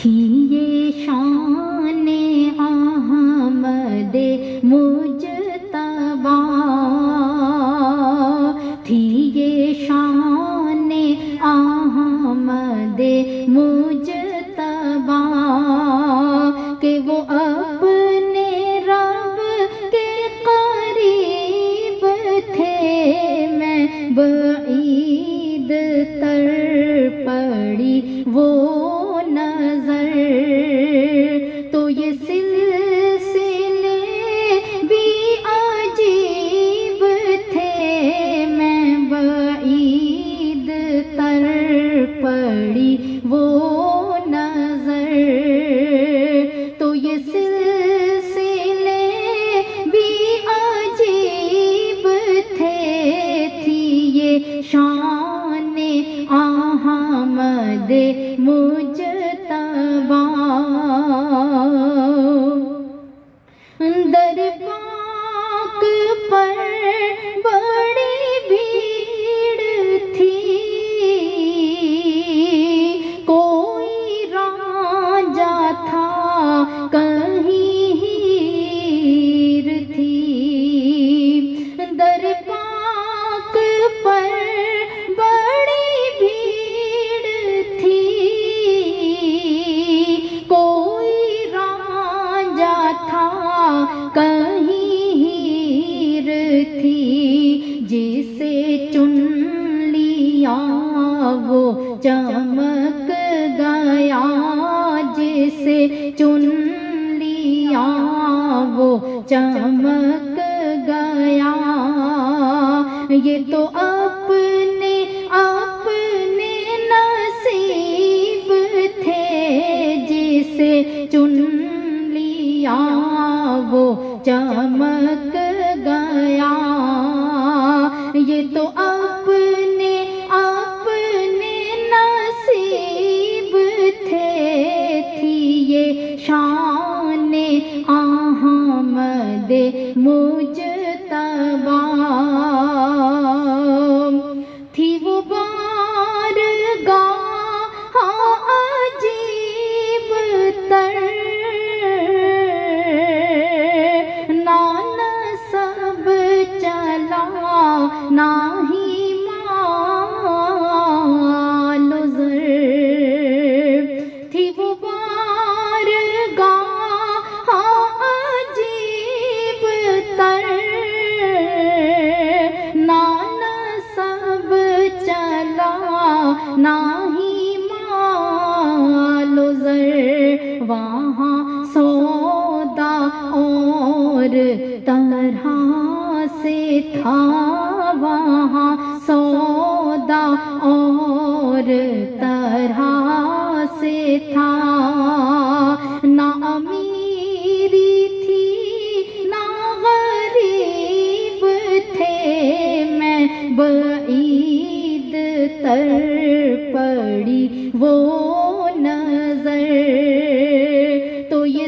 تھی یہ شان احمد مجتبی، تھی یہ شان احمد مجتبی کہ وہ اپنے رب کے قریب تھے، میں بعید تر پڑی وہ نظر، تو یہ سلسلے بھی عجیب تھے، میں بعید تر پڑی وہ نظر، تو یہ سلسلے بھی عجیب تھے، تھی یہ شان احمد مجتبی، در پاک پر بڑی بھیڑ تھی، کوئی رانجھا تھا کہیں ہیر تھی، در پاک پر بڑی بھیڑ تھی، کوئی رانجھا تھا کہیں ہیر تھی، جسے چن لیا وہ چمک گیا، جسے چن لیا وہ چمک گیا، یہ تو اپنے اپنے نصیب تھے، جسے چن لیا وہ چمک گیا، یہ تو اپنے اپنے نصیب تھے، تھی یہ شان احمد مجتبی، تھی وہ بارگاہ عجیب تر، نہ نسب چلا نہ ہی مال و زر، تھی وہ بارگاہ عجیب تر، نہ نسب چلا نہ ہی مال و زر، وہاں سودا اور طرح سے تھا، وہاں سودا اور طرح سے تھا، نہ امیری تھی نہ غریب تھے، میں بعید تر پڑی وہ نظر، تو یہ